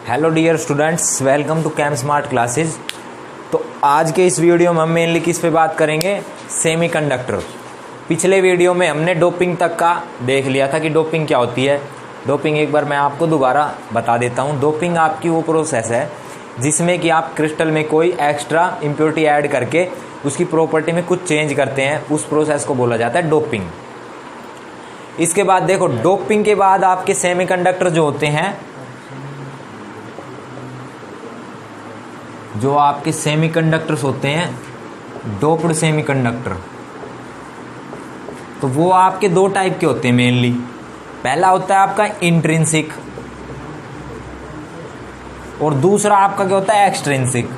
Hello dear students, welcome to cam smart classes. तो आज के इस वीडियो में हम मेनली किस पे बात करेंगे? सेमीकंडक्टर। पिछले वीडियो में हमने डोपिंग तक का देख लिया था कि डोपिंग क्या होती है। डोपिंग एक बार मैं आपको दोबारा बता देता हूँ। डोपिंग आपकी वो प्रोसेस है जिसमें कि आप क्रिस्टल में कोई एक्स्ट्रा इम्प्योरिटी ऐड करके उसकी प्रॉपर्टी में कुछ चेंज करते हैं। उस प्रोसेस को बोला जाता है डोपिंग। इसके बाद देखो, डोपिंग के बाद आपके सेमीकंडक्टर जो होते हैं, जो आपके सेमीकंडक्टर्स होते हैं डोप्ड सेमीकंडक्टर, तो वो आपके दो टाइप के होते हैं मेनली। पहला होता है आपका इंट्रिंसिक और दूसरा आपका क्या होता है? एक्सट्रिंसिक।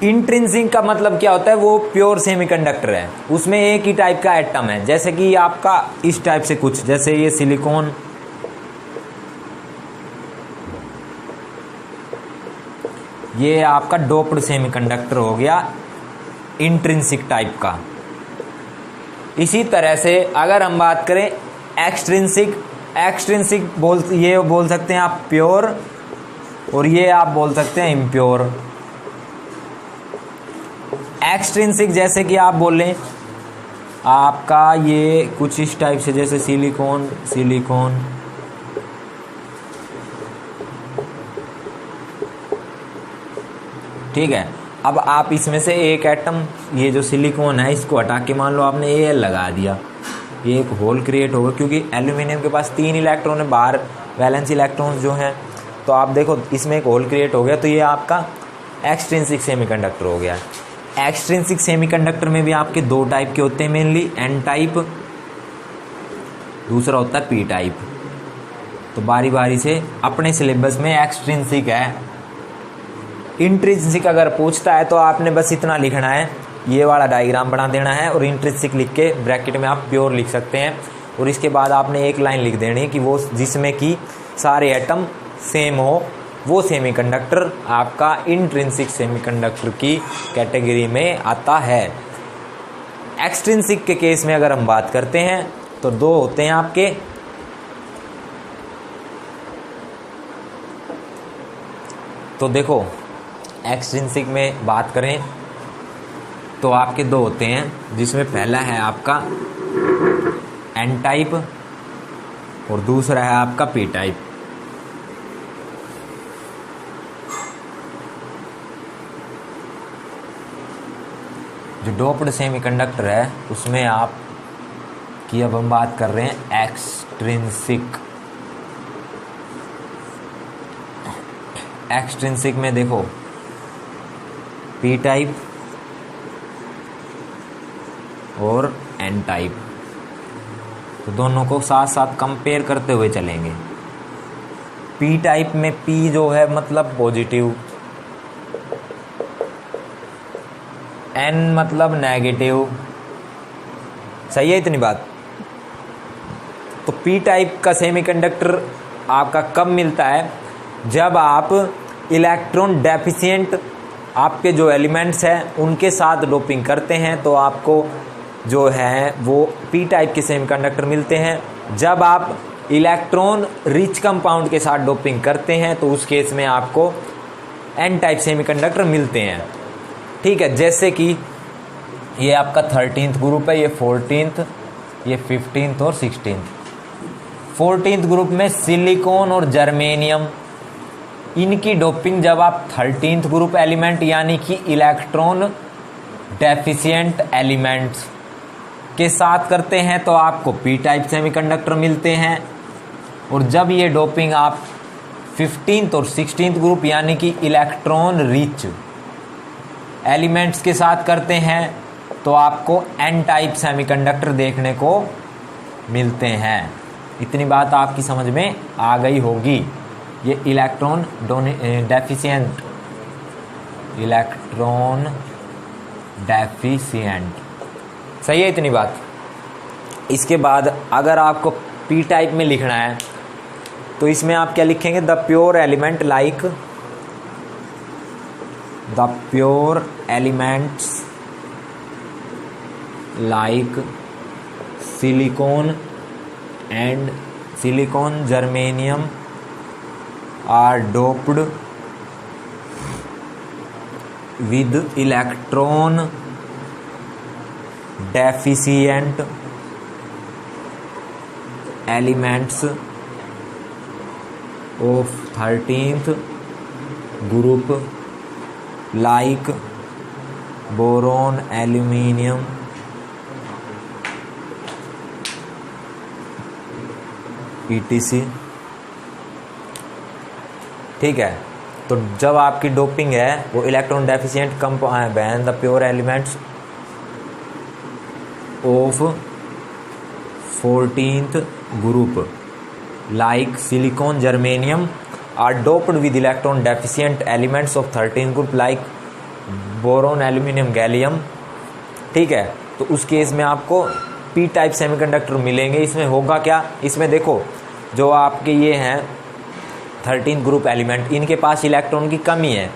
इंट्रिंसिक का मतलब क्या होता है? वो प्योर सेमीकंडक्टर है, उसमें एक ही टाइप का एटम है। जैसे कि आपका इस टाइप से कुछ, जैसे ये सिलिकॉन, ये आपका डोप्ड सेमीकंडक्टर हो गया इंट्रिंसिक टाइप का। इसी तरह से अगर हम बात करें एक्सट्रिंसिक, ये बोल सकते हैं आप प्योर, और ये आप बोल सकते हैं इम्प्योर। एक्सट्रिंसिक जैसे कि आप बोल लें आपका ये कुछ इस टाइप से, जैसे सिलिकॉन, ठीक है। अब आप इसमें से एक एटम, ये जो सिलिकॉन है, इसको हटा के मान लो आपने Al लगा दिया, ये एक होल क्रिएट होगा क्योंकि एल्यूमिनियम के पास 3 इलेक्ट्रॉन है बाहर, वैलेंस इलेक्ट्रॉन्स जो हैं। तो आप देखो इसमें एक होल क्रिएट हो गया, तो ये आपका एक्सट्रिंसिक सेमीकंडक्टर हो गया। एक्सट्रिंसिक सेमीकंडक्टर में भी आपके दो टाइप के होते हैं मेनली, एन टाइप, दूसरा होता है पी टाइप। तो बारी बारी से अपने सिलेबस में एक्सट्रिंसिक है। इंट्रिंसिक अगर पूछता है तो आपने बस इतना लिखना है, ये वाला डायग्राम बना देना है और इंट्रिंसिक लिख के ब्रैकेट में आप प्योर लिख सकते हैं। और इसके बाद आपने एक लाइन लिख देनी है कि वो जिसमें कि सारे एटम सेम हो, वो सेमीकंडक्टर आपका इंट्रिंसिक सेमीकंडक्टर की कैटेगरी में आता है। एक्सट्रिंसिक के केस में अगर हम बात करते हैं तो दो होते हैं आपके, तो देखो एक्सट्रिंसिक में बात करें तो आपके दो होते हैं, जिसमें पहला है आपका एन टाइप और दूसरा है आपका पी टाइप। जो डोप्ड सेमीकंडक्टर है उसमें आप की अब हम बात कर रहे हैं एक्सट्रिंसिक। एक्सट्रिंसिक में देखो पी टाइप और एन टाइप, तो दोनों को साथ साथ कंपेयर करते हुए चलेंगे। पी टाइप में पी जो है मतलब पॉजिटिव, एन मतलब नेगेटिव। सही है इतनी बात? तो पी टाइप का सेमीकंडक्टर आपका कब मिलता है? जब आप इलेक्ट्रॉन डेफिशिएंट आपके जो एलिमेंट्स हैं उनके साथ डोपिंग करते हैं, तो आपको जो है वो पी टाइप के सेमीकंडक्टर मिलते हैं। जब आप इलेक्ट्रॉन रिच कंपाउंड के साथ डोपिंग करते हैं तो उस केस में आपको एन टाइप सेमीकंडक्टर मिलते हैं। ठीक है, जैसे कि ये आपका 13th ग्रुप है, ये 14th, ये 15th और 16th। 14th ग्रुप में सिलिकॉन और जर्मेनियम, इनकी डोपिंग जब आप 13th ग्रुप एलिमेंट यानी कि इलेक्ट्रॉन डेफिशिएंट एलिमेंट्स के साथ करते हैं तो आपको पी टाइप सेमीकंडक्टर मिलते हैं। और जब ये डोपिंग आप 15th और 16th ग्रुप यानी कि इलेक्ट्रॉन रिच एलिमेंट्स के साथ करते हैं तो आपको एन टाइप सेमीकंडक्टर देखने को मिलते हैं। इतनी बात आपकी समझ में आ गई होगी। ये इलेक्ट्रॉन डेफिशिएंट, सही है इतनी बात? इसके बाद अगर आपको पी टाइप में लिखना है तो इसमें आप क्या लिखेंगे? The pure element like silicon and silicon germanium are doped with electron deficient elements of 13th group like boron, aluminium, etc. ठीक है, तो जब आपकी डोपिंग है वो electron deficient compound the pure elements of 14th group like silicon germanium are doped with electron deficient elements of 13 group like boron, aluminium, gallium. ठीक है, तो उस केस में आपको पी टाइप सेमीकंडक्टर मिलेंगे. इसमें होगा क्या, इसमें देखो जो आपके ये हैं 13 ग्रुप एलिमेंट, इनके पास इलेक्ट्रॉन की कमी है.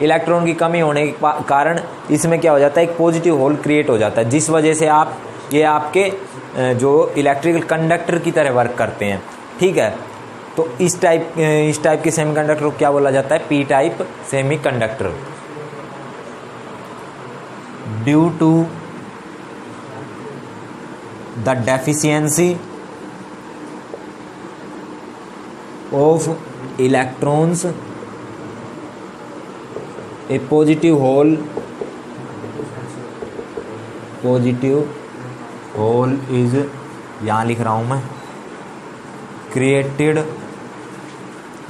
इलेक्ट्रॉन की कमी होने के कारण इसमें क्या हो जाता है, एक पॉजिटिव होल क्रिएट हो जाता है, जिस वजह से आप ये आपके जो इलेक्ट्रिकल कंडक्टर की तरह वर्क करते हैं. ठीक है, तो इस टाइप के सेमीकंडक्टर को क्या बोला जाता है, P type semiconductor. Due to the deficiency of electrons a positive hole is, यहां लिख रहा हूं मैं, क्रिएटेड,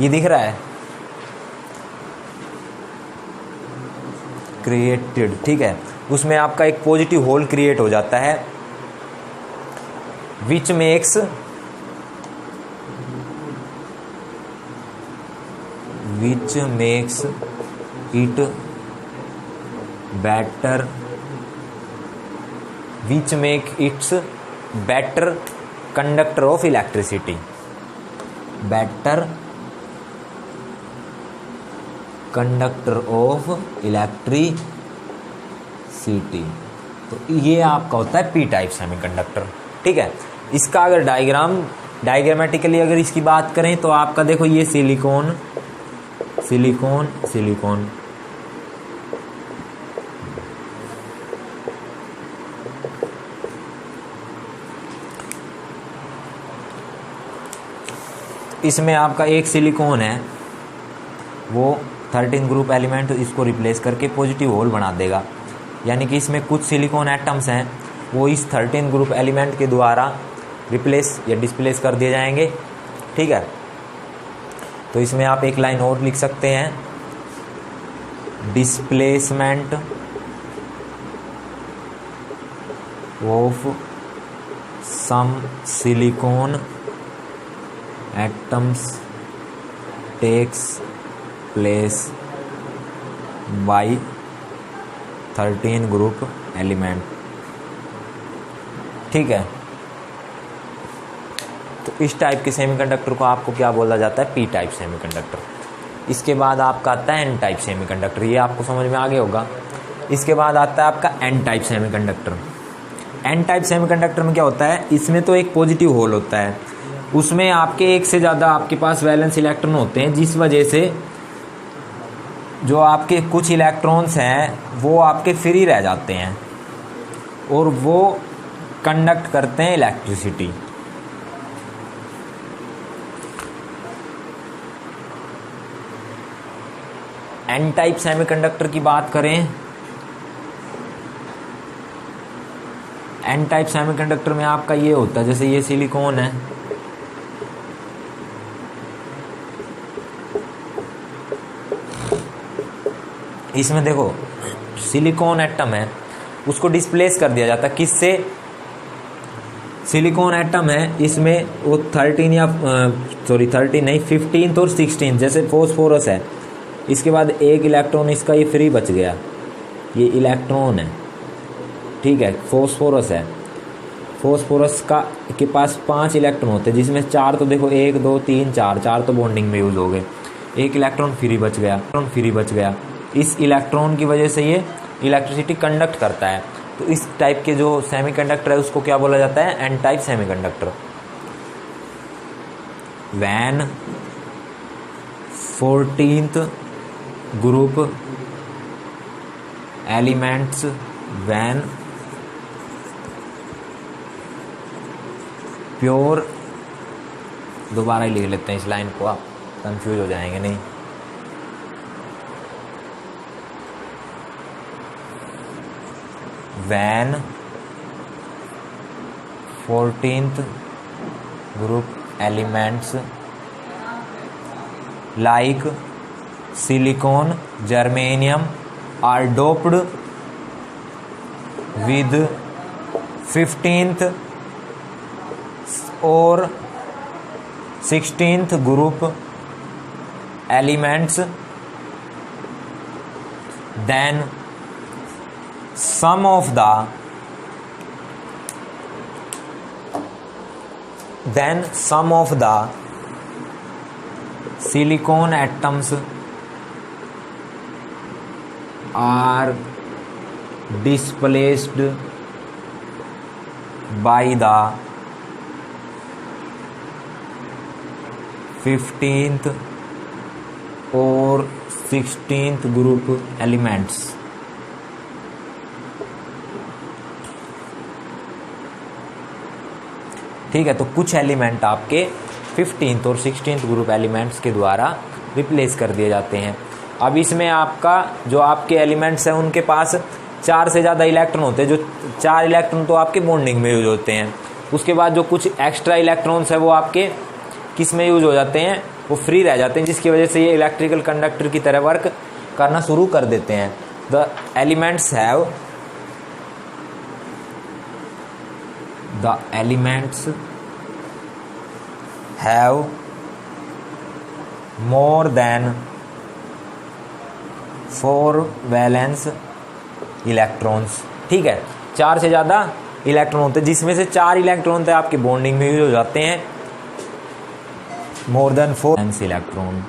ये दिख रहा है क्रिएटेड. ठीक है, उसमें आपका एक पॉजिटिव होल क्रिएट हो जाता है which makes it better, which make it's better conductor of electricity, better conductor of electricity. तो ये आपका होता है पी टाइप सेमीकंडक्टर. ठीक है, इसका अगर डायग्रामेटिकली अगर इसकी बात करें तो आपका देखो ये सिलिकॉन, इसमें आपका एक सिलिकॉन है, वो 13 ग्रुप एलिमेंट इसको रिप्लेस करके पॉजिटिव होल बना देगा. यानी कि इसमें कुछ सिलिकॉन एटम्स हैं वो इस 13 ग्रुप एलिमेंट के द्वारा रिप्लेस या डिस्प्लेस कर दिए जाएंगे. ठीक है, तो इसमें आप एक लाइन और लिख सकते हैं, displacement of some silicon atoms takes place by 13 group element. ठीक है, तो इस टाइप के सेमीकंडक्टर को आपको क्या बोला जाता है, पी टाइप सेमीकंडक्टर. इसके बाद आपका आता है एन टाइप सेमीकंडक्टर, ये आपको समझ में आ गया होगा. इसके बाद आता है आपका N type semiconductor. N type semiconductor में क्या होता है, इसमें तो एक पॉजिटिव होल होता है, उसमें आपके एक से ज़्यादा आपके पास वैलेंस इलेक्ट्रॉन होते हैं, जिस वजह से जो आपके कुछ इलेक्ट्रॉन्स हैं वो आपके फ्री रह जाते हैं और वो कंडक्ट करते हैं इलेक्ट्रिसिटी. एन टाइप सेमीकंडक्टर की बात करें, एन टाइप सेमीकंडक्टर में आपका ये होता है, जैसे ये सिलिकॉन है, इसमें देखो सिलिकॉन एटम है उसको डिस्प्लेस कर दिया जाता है, किससे, सिलिकॉन एटम है इसमें वो 13 नहीं 15 और 16, जैसे फोस्फोरस है, इसके बाद एक इलेक्ट्रॉन इसका ये फ्री बच गया, ये इलेक्ट्रॉन है. ठीक है, फोस्फोरस है, फोस्फोरस का के पास 5 इलेक्ट्रॉन होते हैं, जिसमें 4 तो देखो 1 2 3 4 तो बॉन्डिंग में यूज हो गए, एक इलेक्ट्रॉन फ्री बच गया. इस इलेक्ट्रॉन की वजह से ये इलेक्ट्रिसिटी कंडक्ट करता है. तो इस टाइप के जो सेमीकंडक्टर है उसको क्या बोला जाता है, N type semiconductor. when 14th group elements when pure, दोबारा ही लिख लेते हैं इस लाइन को, आप कंफ्यूज हो जाएंगे नहीं। when 14th group elements like silicon, germanium are doped with 15th or 16th group elements, then some of the silicon atoms are displaced by the 15th or 16th group elements। ठीक है, तो कुछ element आपके 15th और 16th group elements के द्वारा replace कर दिए जाते हैं। अब इसमें आपका जो आपके एलिमेंट्स हैं उनके पास 4 से ज़्यादा इलेक्ट्रॉन होते हैं, जो 4 इलेक्ट्रॉन तो आपके बॉन्डिंग में यूज होते हैं। उसके बाद जो कुछ एक्स्ट्रा इलेक्ट्रॉन्स है वो आपके किस में यूज हो जाते हैं, वो फ्री रह जाते हैं, जिसकी वजह से ये इलेक्ट्रिकल कंडक्टर की तरह वर्क करना शुरू कर देते हैं। The elements have more than 4 valence electrons. ठीक है, 4 से ज़्यादा इलेक्ट्रॉन होते हैं, जिसमें से 4 इलेक्ट्रॉन तो आपके बॉन्डिंग में यूज हो जाते हैं। More than 4 valence electron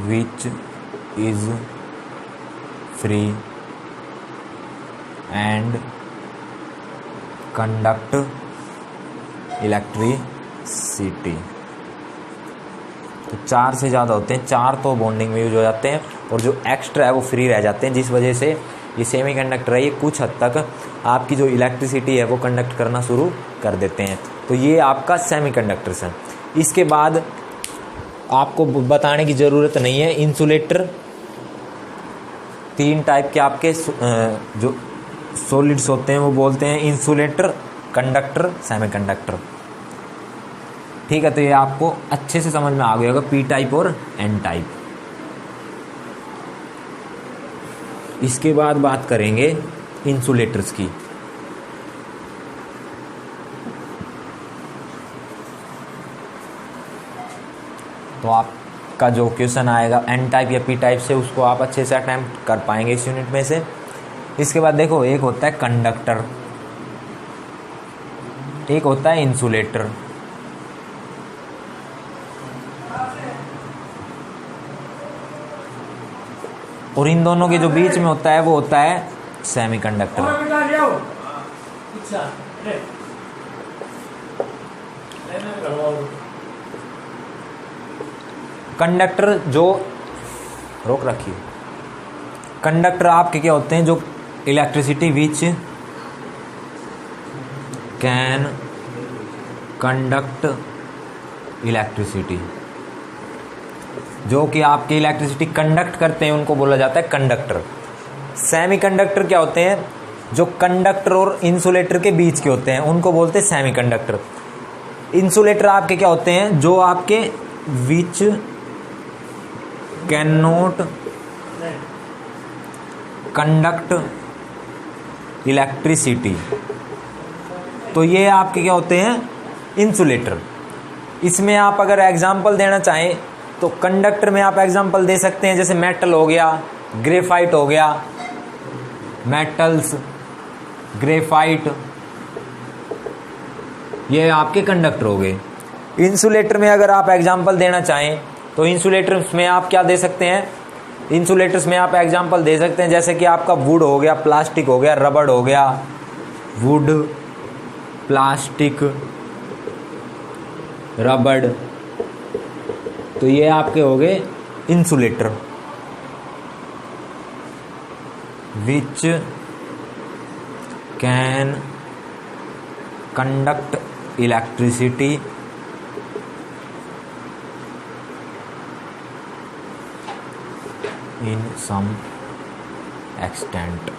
which is free and conduct electricity. तो 4 से ज़्यादा होते हैं, 4 तो बॉन्डिंग में यूज हो जाते हैं और जो एक्स्ट्रा है वो फ्री रह जाते हैं, जिस वजह से ये सेमीकंडक्टर है ये कुछ हद तक आपकी जो इलेक्ट्रिसिटी है वो कंडक्ट करना शुरू कर देते हैं। तो ये आपका सेमीकंडक्टर्स है। इसके बाद आपको बताने की ज़रूरत नहीं है, इंसुलेटर 3 टाइप के आपके जो सॉलिड्स होते हैं वो बोलते हैं इंसुलेटर, कंडक्टर, सेमीकंडक्टर। ठीक है, तो ये आपको अच्छे से समझ में आ गया होगा, पी टाइप और एन टाइप। इसके बाद बात करेंगे इंसुलेटर्स की। तो आपका जो क्वेश्चन आएगा एन टाइप या पी टाइप से, उसको आप अच्छे से अटेम्प्ट कर पाएंगे इस यूनिट में से। इसके बाद देखो, एक होता है कंडक्टर, एक होता है इंसुलेटर। और इन दोनों के जो बीच में होता है वो होता है सेमीकंडक्टर। कंडक्टर जो रोक रखिए, कंडक्टर आपके क्या होते हैं, जो electricity which can conduct electricity, जो कि आपकी इलेक्ट्रिसिटी कंडक्ट करते हैं उनको बोला जाता है कंडक्टर। सेमीकंडक्टर क्या होते हैं, जो कंडक्टर और इंसुलेटर के बीच के होते हैं उनको बोलते हैं सेमीकंडक्टर। इंसुलेटर आपके क्या होते हैं, जो आपके which can not conduct electricity. तो ये आपके क्या होते हैं, इंसुलेटर। इसमें आप अगर एग्जाम्पल देना चाहें तो कंडक्टर में आप एग्जाम्पल दे सकते हैं, जैसे मेटल हो गया, ग्रेफाइट हो गया, मेटल्स, ग्रेफाइट, ये आपके कंडक्टर हो गए। इंसुलेटर में अगर आप एग्जाम्पल देना चाहें तो इंसुलेटर्स में आप क्या दे सकते हैं, इंसुलेटर्स में आप एग्जाम्पल दे सकते हैं जैसे कि आपका वुड हो गया, प्लास्टिक हो गया, रबड़ हो गया, वुड, प्लास्टिक, रबड़, तो ये आपके हो गए insulator. Which can conduct electricity in some extent,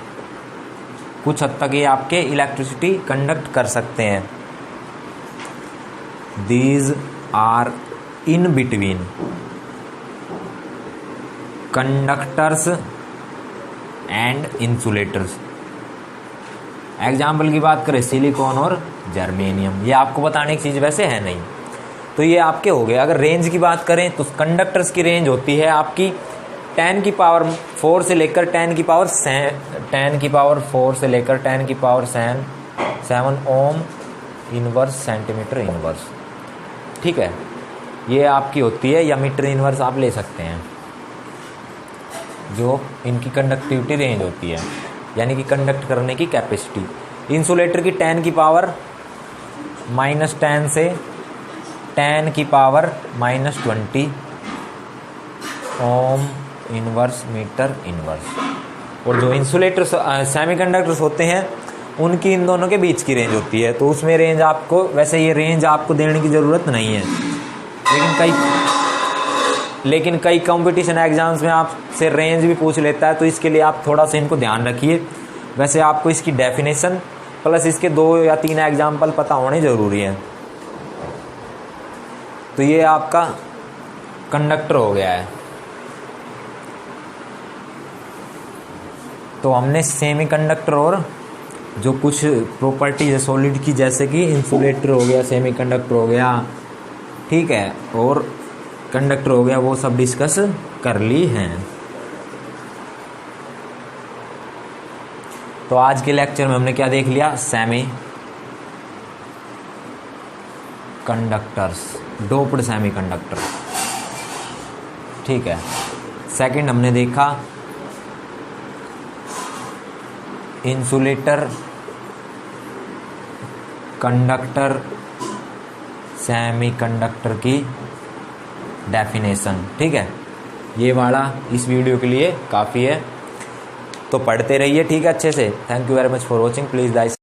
कुछ हद तक ये आपके इलेक्ट्रिसिटी कंडक्ट कर सकते हैं। These are in between conductors and insulators. Example की बात करें सिलिकॉन और जर्मेनियम, ये आपको बताने की चीज़ वैसे है नहीं, तो ये आपके हो गए। अगर रेंज की बात करें तो कंडक्टर्स की रेंज होती है आपकी 10⁴ से लेकर 10⁴ से लेकर 10⁷ ओम इनवर्स सेंटीमीटर इनवर्स, ठीक है। ये आपकी होती है, या मीटर इनवर्स आप ले सकते हैं, जो इनकी कंडक्टिविटी रेंज होती है, यानी कि कंडक्ट करने की कैपेसिटी। इंसुलेटर की 10⁻⁻10 से 10⁻⁻20 ओम इनवर्स मीटर इनवर्स। और जो इंसुलेटर सेमीकंडक्टर्स होते हैं उनकी इन दोनों के बीच की रेंज होती है, तो उसमें रेंज आपको, वैसे ये रेंज आपको देने की ज़रूरत नहीं है, लेकिन कई कंपटीशन एग्जाम्स में आपसे रेंज भी पूछ लेता है, तो इसके लिए आप थोड़ा सा इनको ध्यान रखिए। वैसे आपको इसकी डेफिनेशन प्लस इसके 2 या 3 एग्जाम्पल पता होने ज़रूरी हैं। तो ये आपका कंडक्टर हो गया है। तो हमने सेमीकंडक्टर और जो कुछ प्रॉपर्टीज है सॉलिड की, जैसे कि इंसुलेटर हो गया, सेमीकंडक्टर हो गया, ठीक है, और कंडक्टर हो गया, वो सब डिस्कस कर ली हैं। तो आज के लेक्चर में हमने क्या देख लिया? Semi conductors, doped semi conductor, ठीक है। सेकंड हमने देखा इंसुलेटर, कंडक्टर, सेमी कंडक्टर की डेफिनेशन, ठीक है। ये वाला इस वीडियो के लिए काफ़ी है, तो पढ़ते रहिए, ठीक है, अच्छे से। Thank you very much for watching, please guys.